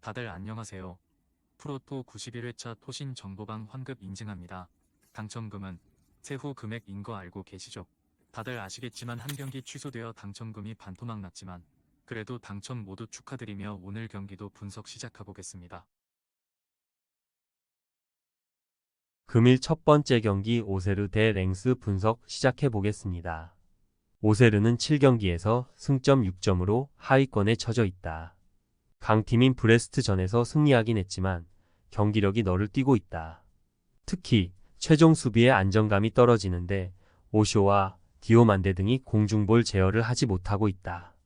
다들 안녕하세요. 프로토 91회차 토신 정보방 환급 인증합니다. 당첨금은 세후 금액인 거 알고 계시죠? 다들 아시겠지만 한 경기 취소되어 당첨금이 반토막 났지만 그래도 당첨 모두 축하드리며 오늘 경기도 분석 시작해보겠습니다. 금일 첫 번째 경기 오세르 대 랭스 분석 시작해 보겠습니다. 오세르는 7경기에서 승점 6점으로 하위권에 처져 있다. 강팀인 브레스트전에서 승리하긴 했지만 경기력이 너를 뛰고 있다. 특히 최종 수비의 안정감이 떨어지는데 오쇼와 디오만데 등이 공중볼 제어를 하지 못하고 있다.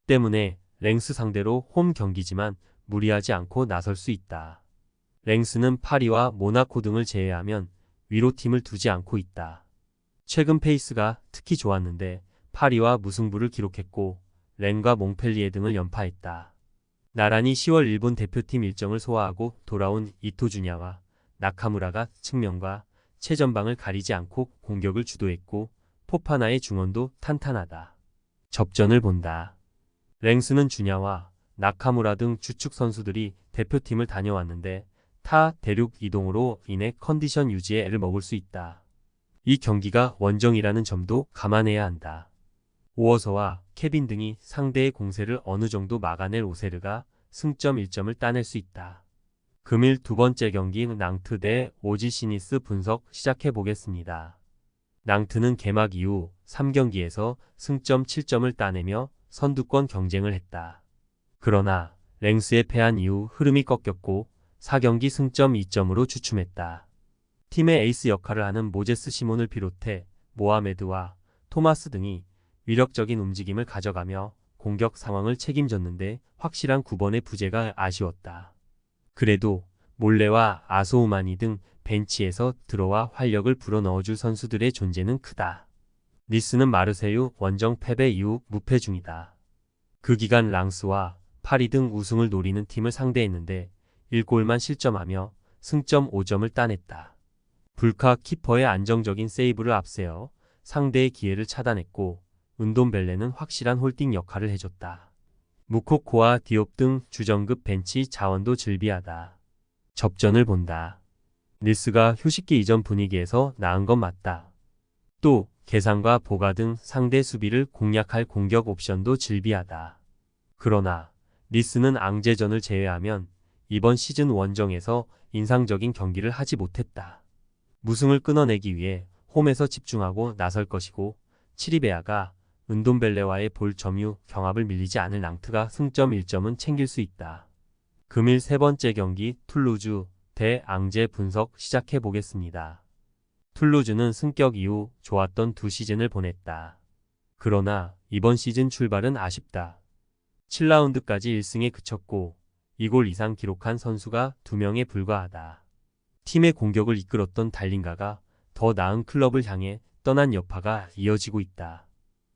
때문에 랭스 상대로 홈 경기지만 무리하지 않고 나설 수 있다. 랭스는 파리와 모나코 등을 제외하면 위로팀을 두지 않고 있다. 최근 페이스가 특히 좋았는데 파리와 무승부를 기록했고 렌과 몽펠리에 등을 연파했다. 나란히 10월 일본 대표팀 일정을 소화하고 돌아온 이토주냐와 나카무라가 측면과 최전방을 가리지 않고 공격을 주도했고 포파나의 중원도 탄탄하다. 접전을 본다. 랭스는 주냐와 나카무라 등 주축 선수들이 대표팀을 다녀왔는데 타 대륙 이동으로 인해 컨디션 유지에 애를 먹을 수 있다. 이 경기가 원정이라는 점도 감안해야 한다. 오어서와 케빈 등이 상대의 공세를 어느 정도 막아낼 오세르가 승점 1점을 따낼 수 있다. 금일 두 번째 경기 낭트 대 오지 시니스 분석 시작해 보겠습니다. 낭트는 개막 이후 3경기에서 승점 7점을 따내며 선두권 경쟁을 했다. 그러나 랭스에 패한 이후 흐름이 꺾였고 4경기 승점 2점으로 주춤했다. 팀의 에이스 역할을 하는 모제스 시몬을 비롯해 모하메드와 토마스 등이 위력적인 움직임을 가져가며 공격 상황을 책임졌는데 확실한 9번의 부재가 아쉬웠다. 그래도 몰레와 아소우마니 등 벤치에서 들어와 활력을 불어넣어줄 선수들의 존재는 크다. 니스는 마르세유 원정 패배 이후 무패 중이다. 그 기간 랑스와 파리 등 우승을 노리는 팀을 상대했는데 1골만 실점하며 승점 5점을 따냈다. 불카 키퍼의 안정적인 세이브를 앞세워 상대의 기회를 차단했고 은돔벨레는 확실한 홀딩 역할을 해줬다. 무코코와 디옵 등 주전급 벤치 자원도 즐비하다. 접전을 본다. 니스가 휴식기 이전 분위기에서 나은 건 맞다. 또 계산과 보가 등 상대 수비를 공략할 공격 옵션도 즐비하다. 그러나 니스는 앙제전을 제외하면 이번 시즌 원정에서 인상적인 경기를 하지 못했다. 무승을 끊어내기 위해 홈에서 집중하고 나설 것이고 치리베아가 은돔벨레와의 볼 점유 경합을 밀리지 않을 낭트가 승점 1점은 챙길 수 있다. 금일 세 번째 경기 툴루즈 대 앙제 분석 시작해 보겠습니다. 툴루즈는 승격 이후 좋았던 두 시즌을 보냈다. 그러나 이번 시즌 출발은 아쉽다. 7라운드까지 1승에 그쳤고 2골 이상 기록한 선수가 2명에 불과하다. 팀의 공격을 이끌었던 달린가가 더 나은 클럽을 향해 떠난 여파가 이어지고 있다.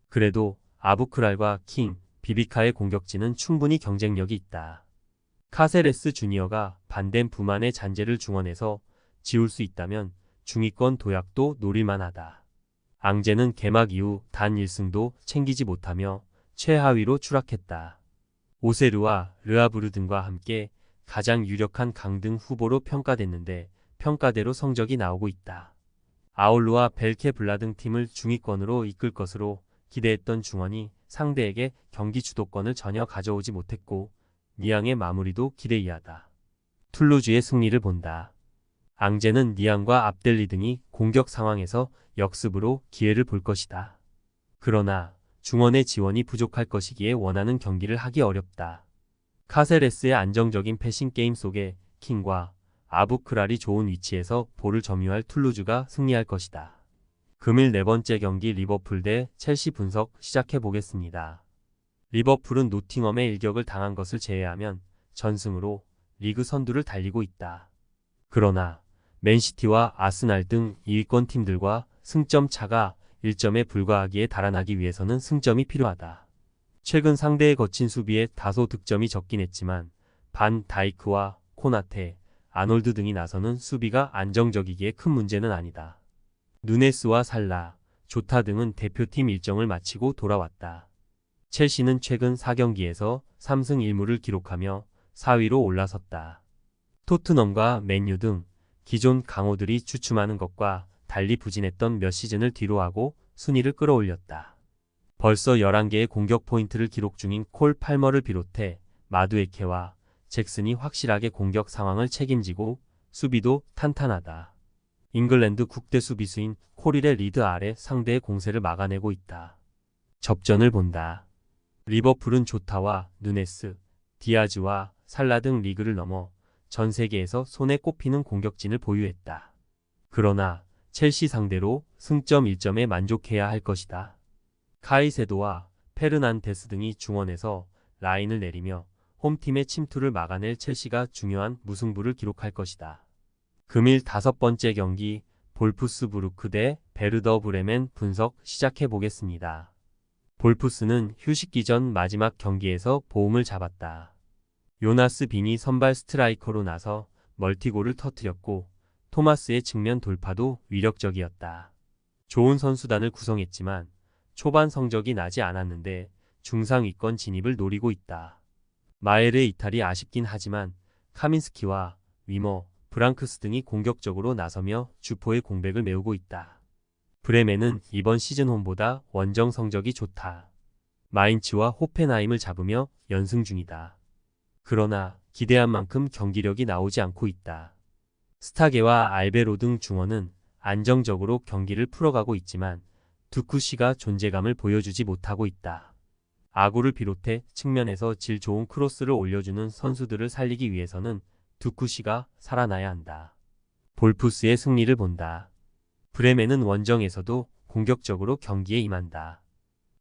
그래도 아부크랄과 킹, 비비카의 공격진은 충분히 경쟁력이 있다. 카세레스 주니어가 반덴 부만의 잔재를 중원에서 지울 수 있다면 중위권 도약도 노릴만하다. 앙제는 개막 이후 단 1승도 챙기지 못하며 최하위로 추락했다. 오세르와 르아브르 등과 함께 가장 유력한 강등 후보로 평가됐는데 평가대로 성적이 나오고 있다. 아울루와 벨케블라 등 팀을 중위권으로 이끌 것으로 기대했던 중원이 상대에게 경기 주도권을 전혀 가져오지 못했고 니앙의 마무리도 기대이하다. 툴루즈의 승리를 본다. 앙제는 니앙과 압델리 등이 공격 상황에서 역습으로 기회를 볼 것이다. 그러나 중원의 지원이 부족할 것이기에 원하는 경기를 하기 어렵다. 카세레스의 안정적인 패싱 게임 속에 킹과 아부크랄이 좋은 위치에서 볼을 점유할 툴루즈가 승리할 것이다. 금일 네 번째 경기 리버풀 대 첼시 분석 시작해 보겠습니다. 리버풀은 노팅엄의 일격을 당한 것을 제외하면 전승으로 리그 선두를 달리고 있다. 그러나 맨시티와 아스날 등 2위권 팀들과 승점 차가 1점에 불과하기에 달아나기 위해서는 승점이 필요하다. 최근 상대의 거친 수비에 다소 득점이 적긴 했지만 반 다이크와 코나테, 아놀드 등이 나서는 수비가 안정적이기에 큰 문제는 아니다. 누네스와 살라, 조타 등은 대표팀 일정을 마치고 돌아왔다. 첼시는 최근 4경기에서 3승 1무를 기록하며 4위로 올라섰다. 토트넘과 맨유 등 기존 강호들이 주춤하는 것과 달리 부진했던 몇 시즌을 뒤로하고 순위를 끌어올렸다. 벌써 11개의 공격 포인트를 기록 중인 콜 팔머를 비롯해 마두에케와 잭슨이 확실하게 공격 상황을 책임지고 수비도 탄탄하다. 잉글랜드 국대 수비수인 콜일의 리드 아래 상대의 공세를 막아내고 있다. 접전을 본다. 리버풀은 조타와 누네스, 디아즈와 살라 등 리그를 넘어 전 세계에서 손에 꼽히는 공격진을 보유했다. 그러나 첼시 상대로 승점 1점에 만족해야 할 것이다. 카이세도와 페르난데스 등이 중원에서 라인을 내리며 홈팀의 침투를 막아낼 첼시가 중요한 무승부를 기록할 것이다. 금일 5번째 경기 볼프스부르크 대 베르더 브레멘 분석 시작해 보겠습니다. 볼프스는 휴식기 전 마지막 경기에서 보움을 잡았다. 요나스 빈이 선발 스트라이커로 나서 멀티골을 터뜨렸고 토마스의 측면 돌파도 위력적이었다. 좋은 선수단을 구성했지만 초반 성적이 나지 않았는데 중상위권 진입을 노리고 있다. 마엘의 이탈이 아쉽긴 하지만 카민스키와 위머, 브랑크스 등이 공격적으로 나서며 주포의 공백을 메우고 있다. 브레멘은 이번 시즌 홈보다 원정 성적이 좋다. 마인츠와 호펜하임을 잡으며 연승 중이다. 그러나 기대한 만큼 경기력이 나오지 않고 있다. 스타게와 알베로 등 중원은 안정적으로 경기를 풀어가고 있지만 두쿠시가 존재감을 보여주지 못하고 있다. 아구를 비롯해 측면에서 질 좋은 크로스를 올려주는 선수들을 살리기 위해서는 두쿠시가 살아나야 한다. 볼프스의 승리를 본다. 브레멘은 원정에서도 공격적으로 경기에 임한다.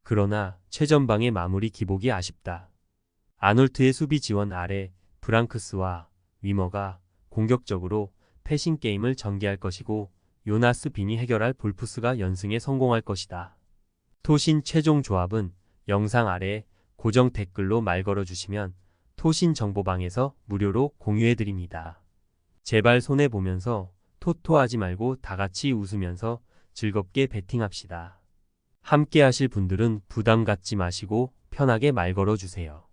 그러나 최전방의 마무리 기복이 아쉽다. 아놀트의 수비 지원 아래 브랑크스와 위머가 공격적으로 패싱 게임을 전개할 것이고 요나스 빈이 해결할 볼프스가 연승에 성공할 것이다. 토신 최종 조합은 영상 아래 고정 댓글로 말 걸어주시면 토신 정보방에서 무료로 공유해드립니다. 제발 손해보면서 토토하지 말고 다같이 웃으면서 즐겁게 베팅합시다. 함께 하실 분들은 부담 갖지 마시고 편하게 말 걸어주세요.